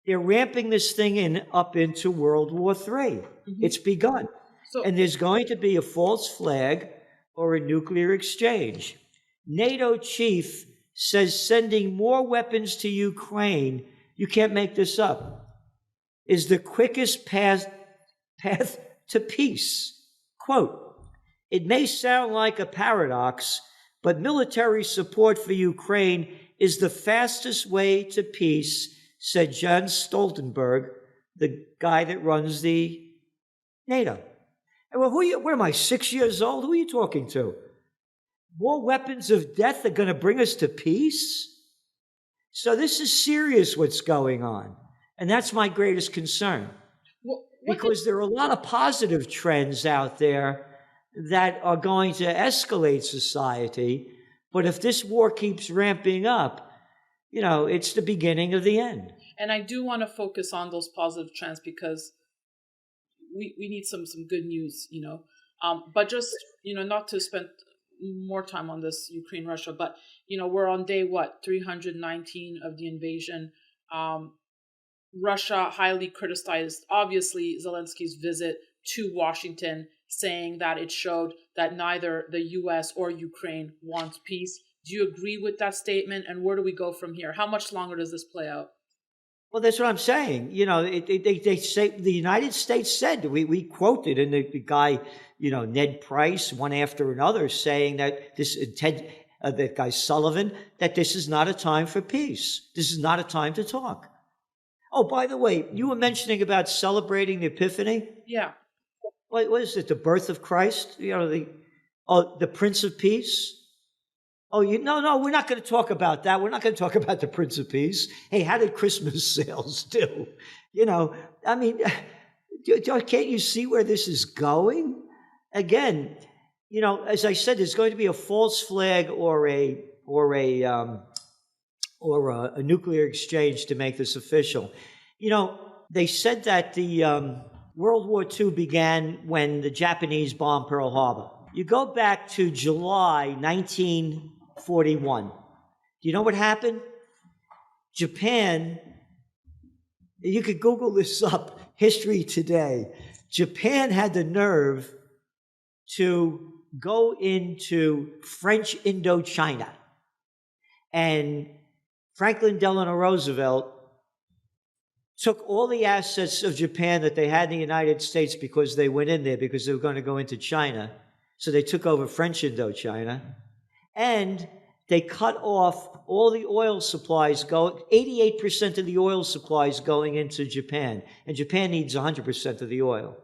they're ramping this thing up into World War III. It's begun. And there's going to be a false flag or a nuclear exchange. NATO chief says sending more weapons to Ukraine, you can't make this up, is the quickest path to peace. Quote, it may sound like a paradox, but military support for Ukraine is the fastest way to peace, said Jens Stoltenberg, the guy that runs the NATO. Well, what am I, 6 years old? Who are you talking to? More weapons of death are going to bring us to peace? So this is serious what's going on. And that's my greatest concern. Because there are a lot of positive trends out there that are going to escalate society. But if this war keeps ramping up, it's the beginning of the end. And I do want to focus on those positive trends because we need some good news, but just, not to spend more time on this Ukraine-Russia, but, we're on day, 319 of the invasion. Russia highly criticized, obviously, Zelensky's visit to Washington, saying that it showed that neither the U.S. or Ukraine wants peace. Do you agree with that statement? And where do we go from here? How much longer does this play out? Well, that's what I'm saying. They say the United States said, we quoted, and the guy, Ned Price, one after another, saying that that guy Sullivan, that this is not a time for peace. This is not a time to talk. Oh, by the way, you were mentioning about celebrating the Epiphany. Yeah. What is it? The birth of Christ? The Prince of Peace. Oh, no, we're not going to talk about that. We're not going to talk about the Prince of Peace. Hey, how did Christmas sales do? Can't you see where this is going? Again, as I said, there's going to be a false flag or a nuclear exchange to make this official. They said that the World War II began when the Japanese bombed Pearl Harbor. You go back to July 1941. Do you know what happened? Japan, you could Google this up, History Today. Japan had the nerve to go into French Indochina. And Franklin Delano Roosevelt took all the assets of Japan that they had in the United States because they went in there because they were going to go into China. So they took over French Indochina, and they cut off all the oil supplies, 88% of the oil supplies going into Japan. And Japan needs 100% of the oil.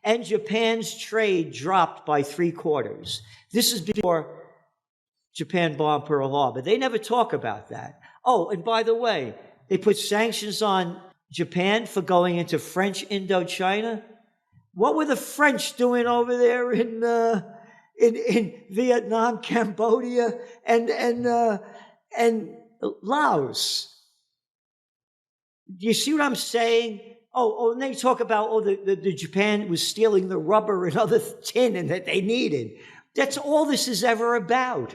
And Japan's trade dropped by 3/4. This is before Japan bombed Pearl Harbor. They never talk about that. Oh, and by the way, they put sanctions on Japan for going into French Indochina. What were the French doing over there in Vietnam, Cambodia, and Laos? Do you see what I'm saying? Oh, and they talk about the Japan was stealing the rubber and other tin and that they needed. That's all this is ever about.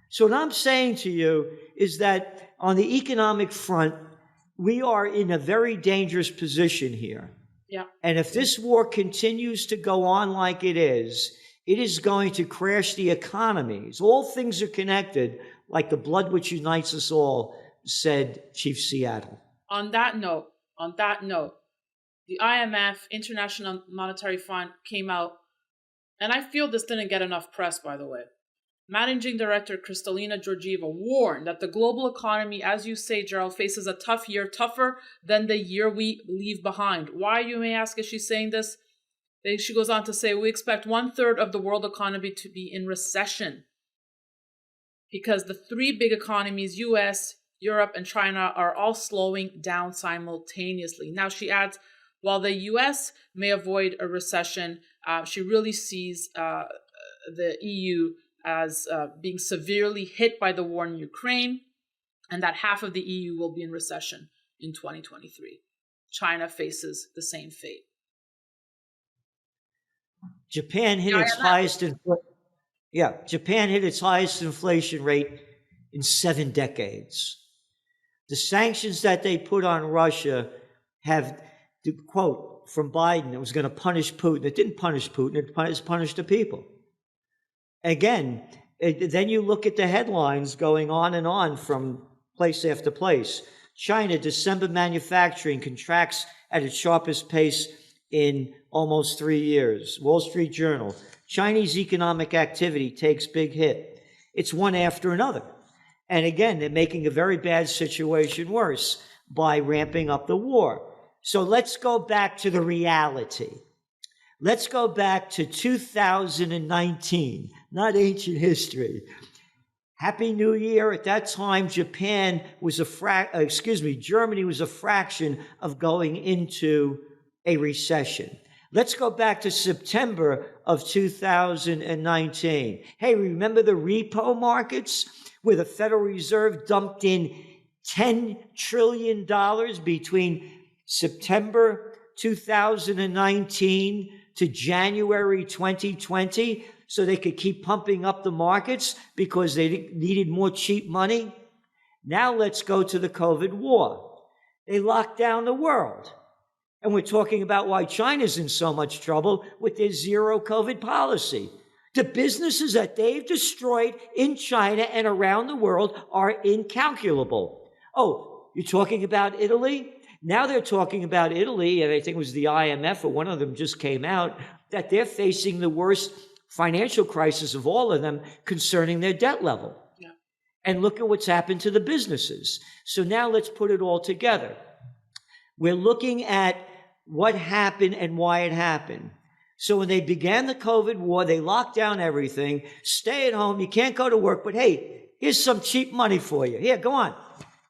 So what I'm saying to you is that on the economic front, we are in a very dangerous position here. Yeah. And if this war continues to go on like it is going to crash the economies. All things are connected, like the blood which unites us all, said Chief Seattle. On that note, the IMF, International Monetary Fund, came out, and I feel this didn't get enough press, by the way. Managing Director Kristalina Georgieva warned that the global economy, as you say, Gerald, faces a tough year, tougher than the year we leave behind. Why, you may ask, is she saying this? She goes on to say, we expect 1/3 of the world economy to be in recession because the three big economies, US, Europe, and China, are all slowing down simultaneously. Now, she adds, while the US may avoid a recession, she really sees the EU as being severely hit by the war in Ukraine, and that half of the EU will be in recession in 2023. China faces the same fate. Japan hit its highest inflation rate in 7 decades. The sanctions that they put on Russia have, to quote from Biden, it was going to punish Putin. It didn't punish Putin. It punished the people. Again, then you look at the headlines going on and on from place after place. China, December manufacturing contracts at its sharpest pace in almost 3 years. Wall Street Journal, Chinese economic activity takes big hit. It's one after another. And again, they're making a very bad situation worse by ramping up the war. So let's go back to the reality. Let's go back to 2019, not ancient history. Happy New Year. At that time, Germany was a fraction of going into a recession. Let's go back to September of 2019. Hey, remember the repo markets where the Federal Reserve dumped in $10 trillion between September 2019 to January 2020 so they could keep pumping up the markets because they needed more cheap money? Now let's go to the COVID war. They locked down the world. And we're talking about why China's in so much trouble with their zero COVID policy. The businesses that they've destroyed in China and around the world are incalculable. Oh, you're talking about Italy? Now they're talking about Italy, and I think it was the IMF or one of them just came out, that they're facing the worst financial crisis of all of them concerning their debt level. Yeah. And look at what's happened to the businesses. So now let's put it all together. We're looking at what happened and why it happened. So when they began the COVID war, they locked down everything. Stay at home. You can't go to work, but hey, here's some cheap money for you. Here, go on.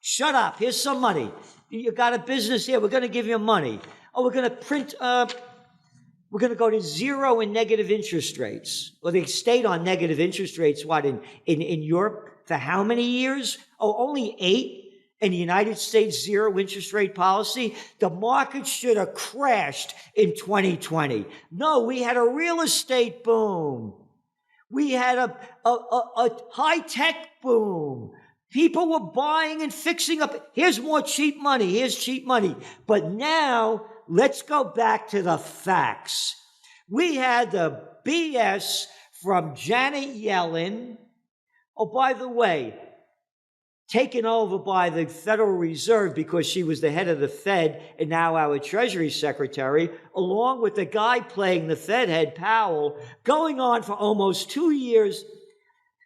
Shut up. Here's some money. You got a business here. We're going to give you money. Oh, we're going to print, we're going to go to zero and negative interest rates. Well, they stayed on negative interest rates, what, in Europe for how many years? Oh, only 8. In the United States, zero interest rate policy. The market should have crashed in 2020. No, we had a real estate boom. We had a high-tech boom. People were buying and fixing up. Here's more cheap money. Here's cheap money. But now, let's go back to the facts. We had the BS from Janet Yellen. Oh, by the way, taken over by the Federal Reserve because she was the head of the Fed and now our Treasury Secretary, along with the guy playing the Fed head, Powell, going on for almost 2 years.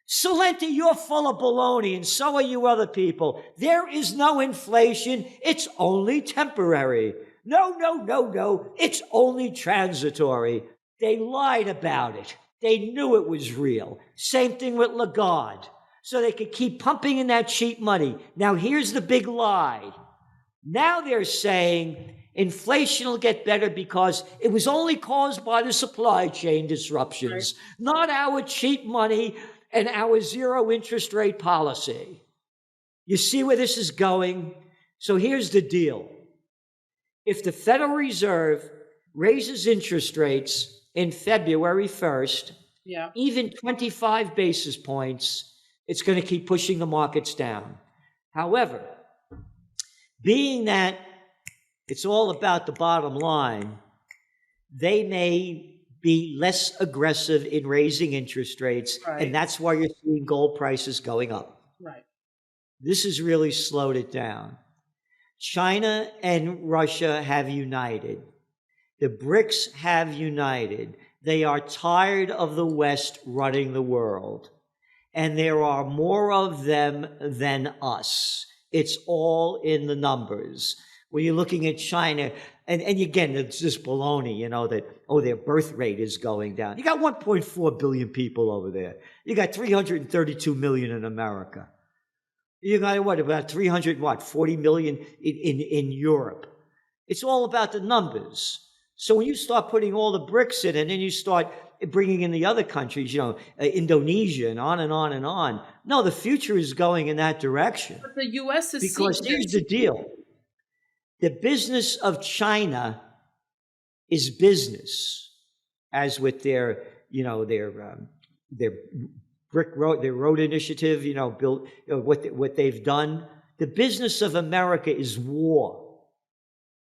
Celente, you're full of baloney, and so are you other people. There is no inflation. It's only temporary. No. It's only transitory. They lied about it. They knew it was real. Same thing with Lagarde. So they could keep pumping in that cheap money. Now, here's the big lie. Now they're saying inflation will get better because it was only caused by the supply chain disruptions, not our cheap money and our zero interest rate policy. You see where this is going? So here's the deal. If the Federal Reserve raises interest rates in February 1st, even 25 basis points, it's going to keep pushing the markets down. However, being that it's all about the bottom line, they may be less aggressive in raising interest rates, and that's why you're seeing gold prices going up. Right. This has really slowed it down. China and Russia have united. The Brics have united. They are tired of the West running the world. And there are more of them than us. It's all in the numbers. When you're looking at China, and again, it's just baloney, that, their birth rate is going down. You got 1.4 billion people over there. You got 332 million in America. You got, about 40 million in Europe. It's all about the numbers. So when you start putting all the bricks in, and then you start bringing in the other countries, Indonesia and on and on and on. No, the future is going in that direction. But the U.S. is because here's the deal. The business of China is business, as with their brick road, their road initiative, built, what they've done. The business of America is war.